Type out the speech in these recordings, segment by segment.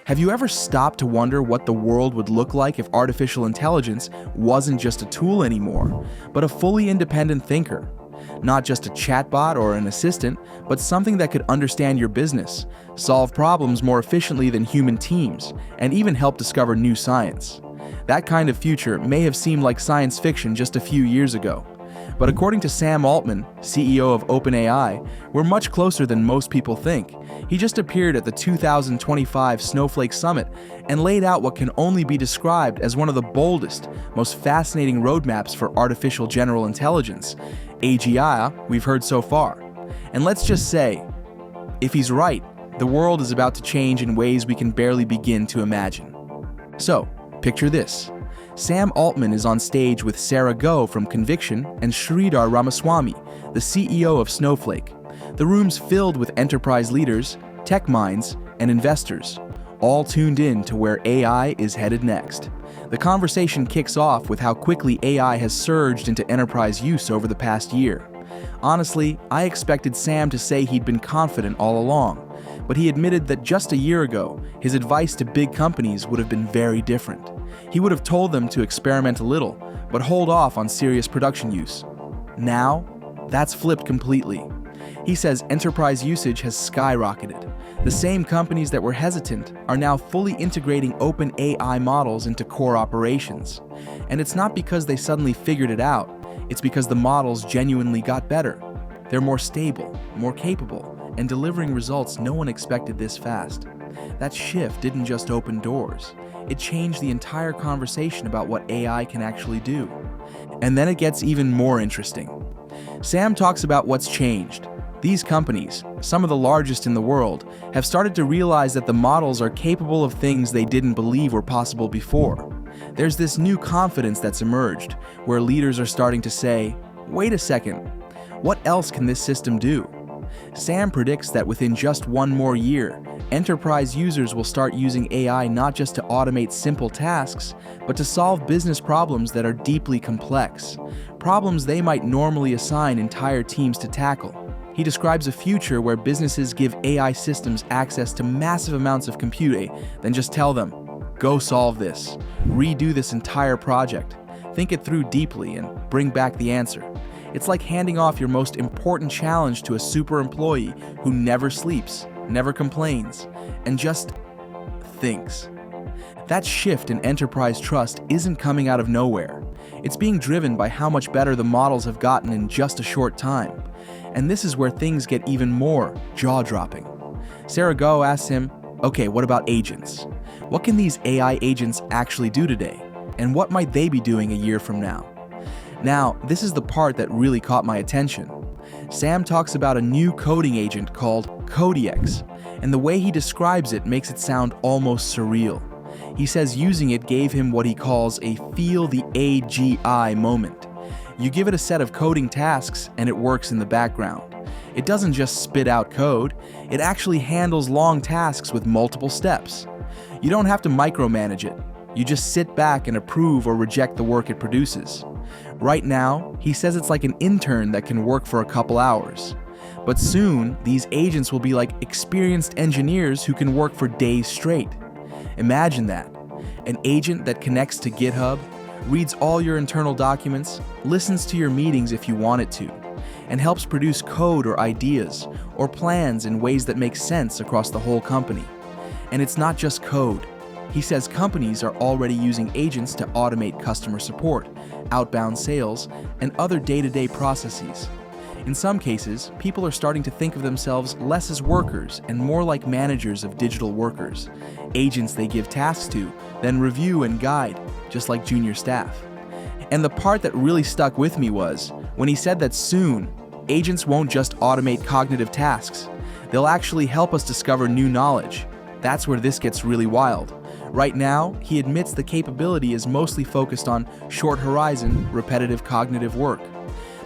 Have you ever stopped to wonder what the world would look like if artificial intelligence wasn't just a tool anymore, but a fully independent thinker? Not just a chatbot or an assistant, but something that could understand your business, solve problems more efficiently than human teams, and even help discover new science. That kind of future may have seemed like science fiction just a few years ago. But according to Sam Altman, CEO of OpenAI, we're much closer than most people think. He just appeared at the 2025 Snowflake Summit and laid out what can only be described as one of the boldest, most fascinating roadmaps for artificial general intelligence, AGI, we've heard so far. And let's just say, if he's right, the world is about to change in ways we can barely begin to imagine. So, picture this. Sam Altman is on stage with Sarah Go from Conviction and Sridhar Ramaswamy, the CEO of Snowflake. The room's filled with enterprise leaders, tech minds, and investors, all tuned in to where AI is headed next. The conversation kicks off with how quickly AI has surged into enterprise use over the past year. Honestly, I expected Sam to say he'd been confident all along, but he admitted that just a year ago, his advice to big companies would have been very different. He would have told them to experiment a little, but hold off on serious production use. Now, that's flipped completely. He says enterprise usage has skyrocketed. The same companies that were hesitant are now fully integrating OpenAI models into core operations. And it's not because they suddenly figured it out, it's because the models genuinely got better. They're more stable, more capable, and delivering results no one expected this fast. That shift didn't just open doors. It changed the entire conversation about what AI can actually do. And then it gets even more interesting. Sam talks about what's changed. These companies, some of the largest in the world, have started to realize that the models are capable of things they didn't believe were possible before. There's this new confidence that's emerged, where leaders are starting to say, wait a second, what else can this system do? Sam predicts that within just one more year, enterprise users will start using AI not just to automate simple tasks, but to solve business problems that are deeply complex, problems they might normally assign entire teams to tackle. He describes a future where businesses give AI systems access to massive amounts of compute, then just tell them, go solve this, redo this entire project, think it through deeply, and bring back the answer. It's like handing off your most important challenge to a super employee who never sleeps, never complains, and just thinks. That shift in enterprise trust isn't coming out of nowhere. It's being driven by how much better the models have gotten in just a short time. And this is where things get even more jaw-dropping. Sarah Go asks him, okay, what about agents? What can these AI agents actually do today? And what might they be doing a year from now? Now, this is the part that really caught my attention. Sam talks about a new coding agent called Codex, and the way he describes it makes it sound almost surreal. He says using it gave him what he calls a feel the AGI moment. You give it a set of coding tasks and it works in the background. It doesn't just spit out code, it actually handles long tasks with multiple steps. You don't have to micromanage it. You just sit back and approve or reject the work it produces. Right now, he says it's like an intern that can work for a couple hours. But soon, these agents will be like experienced engineers who can work for days straight. Imagine that. An agent that connects to GitHub, reads all your internal documents, listens to your meetings if you want it to, and helps produce code or ideas or plans in ways that make sense across the whole company. And it's not just code. He says companies are already using agents to automate customer support, outbound sales, and other day-to-day processes. In some cases, people are starting to think of themselves less as workers and more like managers of digital workers, agents they give tasks to, then review and guide, just like junior staff. And the part that really stuck with me was when he said that soon, agents won't just automate cognitive tasks. They'll actually help us discover new knowledge. That's where this gets really wild. Right now, he admits the capability is mostly focused on short horizon, repetitive cognitive work.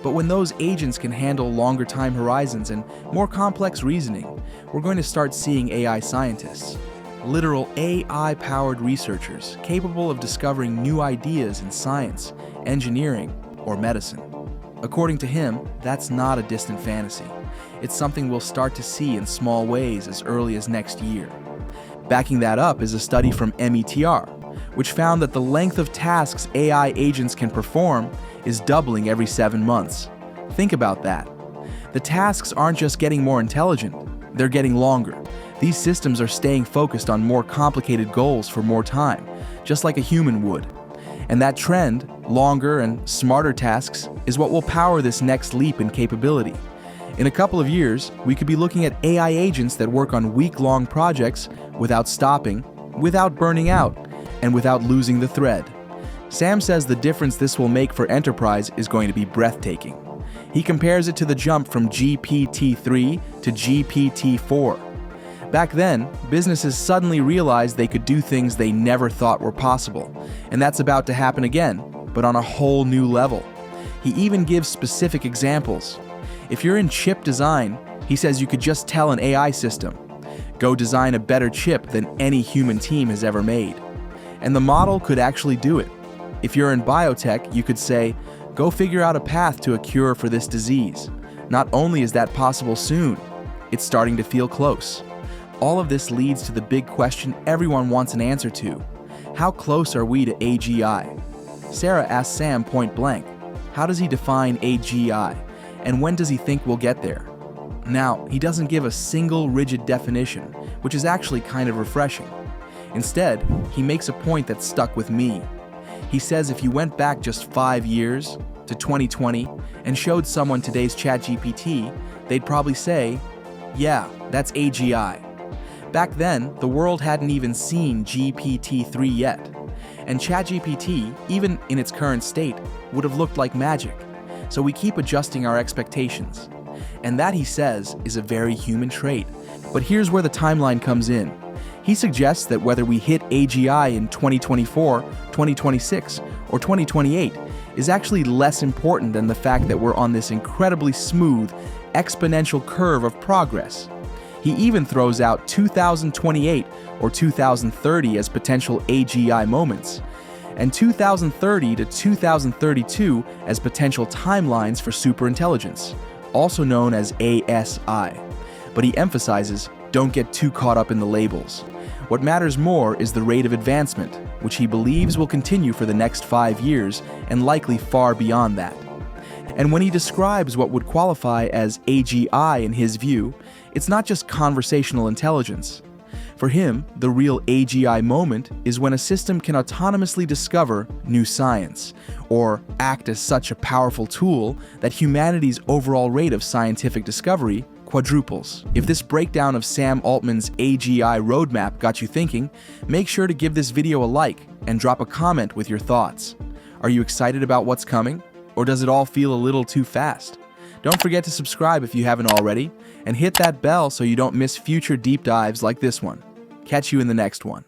But when those agents can handle longer time horizons and more complex reasoning, we're going to start seeing AI scientists. Literal AI-powered researchers capable of discovering new ideas in science, engineering, or medicine. According to him, that's not a distant fantasy. It's something we'll start to see in small ways as early as next year. Backing that up is a study from METR, which found that the length of tasks AI agents can perform is doubling every 7 months. Think about that. The tasks aren't just getting more intelligent, they're getting longer. These systems are staying focused on more complicated goals for more time, just like a human would. And that trend, longer and smarter tasks, is what will power this next leap in capability. In a couple of years, we could be looking at AI agents that work on week-long projects without stopping, without burning out, and without losing the thread. Sam says the difference this will make for enterprise is going to be breathtaking. He compares it to the jump from GPT-3 to GPT-4. Back then, businesses suddenly realized they could do things they never thought were possible, and that's about to happen again, but on a whole new level. He even gives specific examples. If you're in chip design, he says you could just tell an AI system, "Go design a better chip than any human team has ever made." And the model could actually do it. If you're in biotech, you could say, "Go figure out a path to a cure for this disease." Not only is that possible soon, it's starting to feel close. All of this leads to the big question everyone wants an answer to. How close are we to AGI? Sarah asked Sam point blank, how does he define AGI, and when does he think we'll get there? Now, he doesn't give a single rigid definition, which is actually kind of refreshing. Instead, he makes a point that stuck with me. He says if you went back just 5 years, to 2020, and showed someone today's ChatGPT, they'd probably say, "Yeah, that's AGI." Back then, the world hadn't even seen GPT-3 yet, and ChatGPT, even in its current state, would have looked like magic. So we keep adjusting our expectations. And that, he says, is a very human trait. But here's where the timeline comes in. He suggests that whether we hit AGI in 2024, 2026, or 2028 is actually less important than the fact that we're on this incredibly smooth, exponential curve of progress. He even throws out 2028 or 2030 as potential AGI moments, and 2030 to 2032 as potential timelines for superintelligence, also known as ASI. But he emphasizes, don't get too caught up in the labels. What matters more is the rate of advancement, which he believes will continue for the next 5 years and likely far beyond that. And when he describes what would qualify as AGI in his view, it's not just conversational intelligence. For him, the real AGI moment is when a system can autonomously discover new science, or act as such a powerful tool that humanity's overall rate of scientific discovery quadruples. If this breakdown of Sam Altman's AGI roadmap got you thinking, make sure to give this video a like and drop a comment with your thoughts. Are you excited about what's coming? Or does it all feel a little too fast? Don't forget to subscribe if you haven't already, and hit that bell so you don't miss future deep dives like this one. Catch you in the next one.